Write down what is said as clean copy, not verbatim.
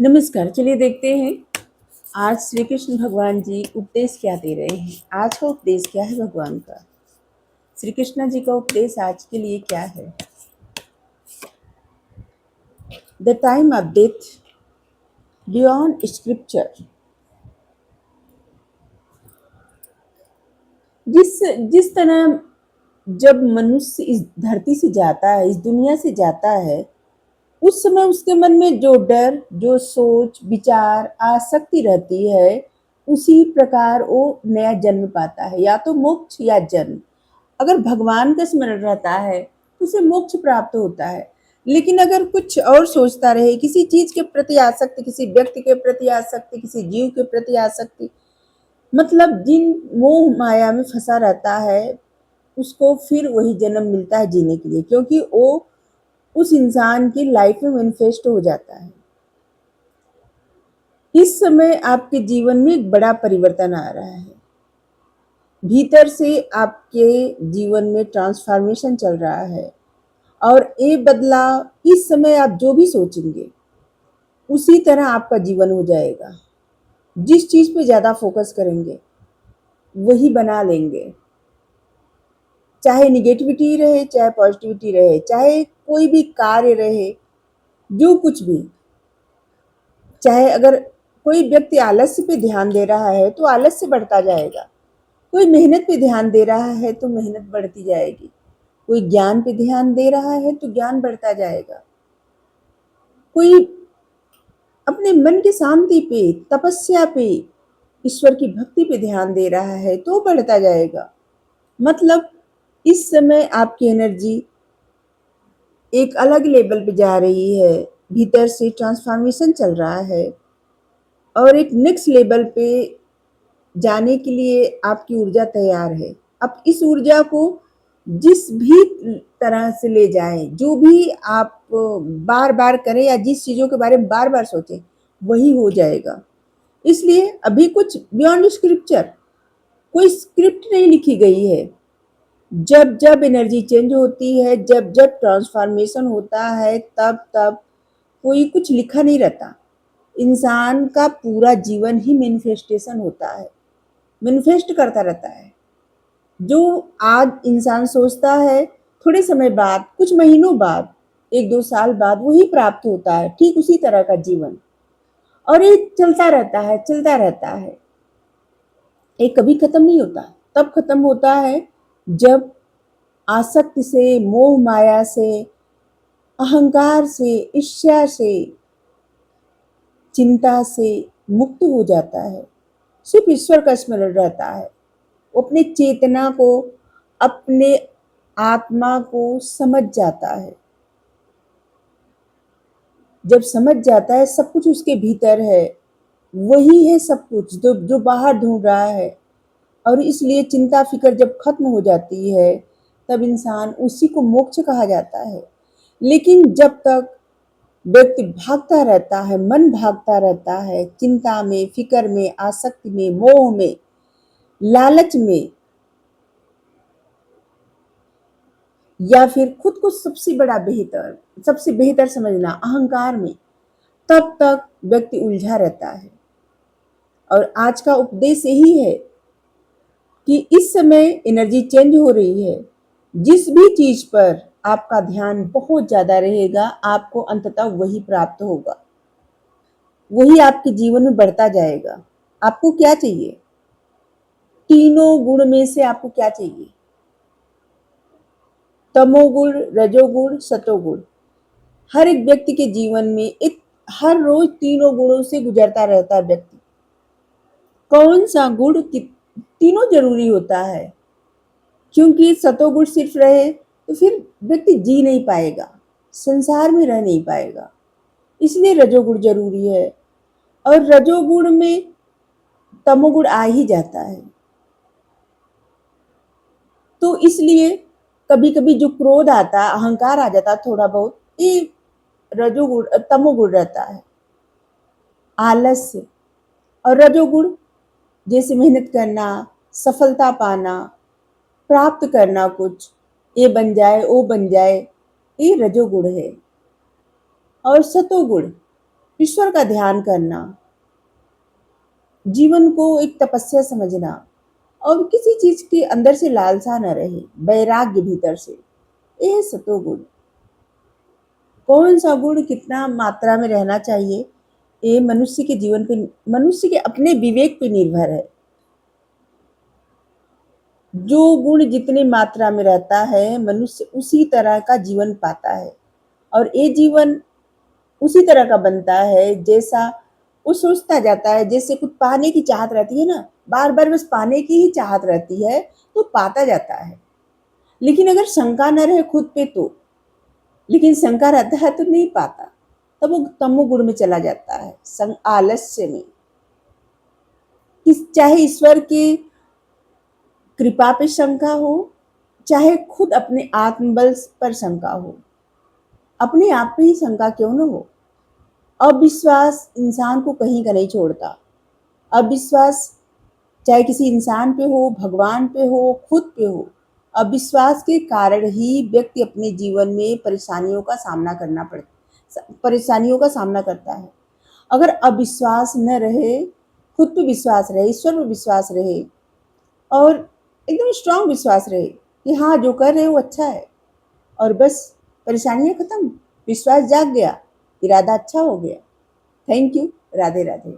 नमस्कार। चलिए देखते हैं आज श्री कृष्ण भगवान जी उपदेश क्या दे रहे हैं। आज का उपदेश क्या है भगवान का, श्री कृष्ण जी का उपदेश आज के लिए क्या है। The time of death beyond scripture. जिस जिस तरह जब मनुष्य इस धरती से जाता है, इस दुनिया से जाता है, उस समय उसके मन में जो डर, जो सोच विचार आसक्ति रहती है, उसी प्रकार वो नया जन्म पाता है, या तो मोक्ष या जन्म। अगर भगवान का स्मरण रहता है तो उसे मोक्ष प्राप्त होता है। लेकिन अगर कुछ और सोचता रहे, किसी चीज के प्रति आसक्ति, किसी व्यक्ति के प्रति आसक्ति, किसी जीव के प्रति आसक्ति, मतलब जिन मोह माया में फंसा रहता है, उसको फिर वही जन्म मिलता है जीने के लिए, क्योंकि वो उस इंसान की लाइफ में मैनिफेस्ट हो जाता है। इस समय आपके जीवन में एक बड़ा परिवर्तन आ रहा है। भीतर से आपके जीवन में ट्रांसफॉर्मेशन चल रहा है, और ये बदलाव इस समय आप जो भी सोचेंगे उसी तरह आपका जीवन हो जाएगा। जिस चीज पे ज्यादा फोकस करेंगे वही बना लेंगे, चाहे निगेटिविटी रहे, चाहे पॉजिटिविटी रहे, चाहे कोई भी कार्य रहे, जो कुछ भी। चाहे अगर कोई व्यक्ति आलस्य पे ध्यान दे रहा है तो आलस्य बढ़ता जाएगा, कोई मेहनत पे ध्यान दे रहा है तो मेहनत बढ़ती जाएगी, कोई ज्ञान पे ध्यान दे रहा है तो ज्ञान बढ़ता जाएगा, कोई अपने मन की शांति पे, तपस्या पे, ईश्वर की भक्ति पे ध्यान दे रहा है तो बढ़ता जाएगा। मतलब इस समय आपकी एनर्जी एक अलग लेवल पे जा रही है, भीतर से ट्रांसफॉर्मेशन चल रहा है, और एक नेक्स्ट लेवल पे जाने के लिए आपकी ऊर्जा तैयार है। अब इस ऊर्जा को जिस भी तरह से ले जाएं, जो भी आप बार बार करें या जिस चीजों के बारे में बार बार सोचें, वही हो जाएगा। इसलिए अभी कुछ बियॉन्ड स्क्रिप्चर, कोई स्क्रिप्ट नहीं लिखी गई है। जब जब एनर्जी चेंज होती है, जब जब ट्रांसफॉर्मेशन होता है, तब तब कोई कुछ लिखा नहीं रहता। इंसान का पूरा जीवन ही मैनिफेस्टेशन होता है, मैनिफेस्ट करता रहता है। जो आज इंसान सोचता है, थोड़े समय बाद, कुछ महीनों बाद, एक दो साल बाद वही प्राप्त होता है, ठीक उसी तरह का जीवन। और ये चलता रहता है, चलता रहता है, ये कभी खत्म नहीं होता। तब खत्म होता है जब आसक्ति से, मोह माया से, अहंकार से, ईर्ष्या से, चिंता से मुक्त हो जाता है। सिर्फ ईश्वर का स्मरण रहता है। वो अपने चेतना को, अपने आत्मा को समझ जाता है। जब समझ जाता है सब कुछ उसके भीतर है, वही है सब कुछ जो जो बाहर ढूंढ रहा है। और इसलिए चिंता फिक्र जब खत्म हो जाती है, तब इंसान, उसी को मोक्ष कहा जाता है। लेकिन जब तक व्यक्ति भागता रहता है, मन भागता रहता है, चिंता में, फिक्र में, आसक्ति में, मोह में, लालच में, या फिर खुद को सबसे बड़ा बेहतर, सबसे बेहतर समझना, अहंकार में, तब तक व्यक्ति उलझा रहता है। और आज का उपदेश यही है कि इस समय एनर्जी चेंज हो रही है। जिस भी चीज पर आपका ध्यान बहुत ज्यादा रहेगा, आपको अंततः वही प्राप्त होगा, वही आपके जीवन में बढ़ता जाएगा। आपको क्या चाहिए? तीनों गुण में से आपको क्या चाहिए? तमोगुण, रजोगुण, सतोगुण। हर एक व्यक्ति के जीवन में एक, हर रोज तीनों गुणों से गुजरता रहता है व्यक्ति। कौन सा गुण, तीनों जरूरी होता है, क्योंकि सतोगुण सिर्फ रहे तो फिर व्यक्ति जी नहीं पाएगा, संसार में रह नहीं पाएगा। इसलिए रजोगुण जरूरी है, और रजोगुण में तमोगुण आ ही जाता है। तो इसलिए कभी कभी जो क्रोध आता है, अहंकार आ जाता है थोड़ा बहुत, ये रजोगुण, तमोगुण रहता है। आलस्य और रजोगुण, जैसे मेहनत करना, सफलता पाना, प्राप्त करना कुछ, ये बन जाए, वो बन जाए, ये रजोगुण है। और सतोगुण, ईश्वर का ध्यान करना, जीवन को एक तपस्या समझना और किसी चीज के अंदर से लालसा न रहे, वैराग्य भीतर से, ये है सतोगुण। कौन सा गुण कितना मात्रा में रहना चाहिए, ये मनुष्य के जीवन पे, मनुष्य के अपने विवेक पे निर्भर है। जो गुण जितनी मात्रा में रहता है, मनुष्य उसी तरह का जीवन पाता है और ये जीवन उसी तरह का बनता है जैसा वो सोचता जाता है। जैसे कुछ पाने की चाहत रहती है ना, बार बार बस पाने की ही चाहत रहती है तो पाता जाता है। लेकिन अगर शंका न रहे खुद पे तो, लेकिन शंका रहता है तो नहीं पाता, तब वो तमोगुण में चला जाता है, आलस्य में। चाहे ईश्वर की कृपा पे शंका हो, चाहे खुद अपने आत्मबल पर शंका हो, अपने आप पे ही शंका क्यों न हो। अविश्वास इंसान को कहीं का नहीं छोड़ता। अविश्वास चाहे किसी इंसान पे हो, भगवान पे हो, खुद पे हो, अविश्वास के कारण ही व्यक्ति अपने जीवन में परेशानियों का सामना करता है। अगर अविश्वास न रहे, खुद पे विश्वास रहे, ईश्वर पे विश्वास रहे और एकदम स्ट्रांग विश्वास रहे कि हाँ जो कर रहे हैं वो अच्छा है, और बस परेशानियां खत्म, विश्वास जाग गया, इरादा अच्छा हो गया। Thank you. राधे राधे।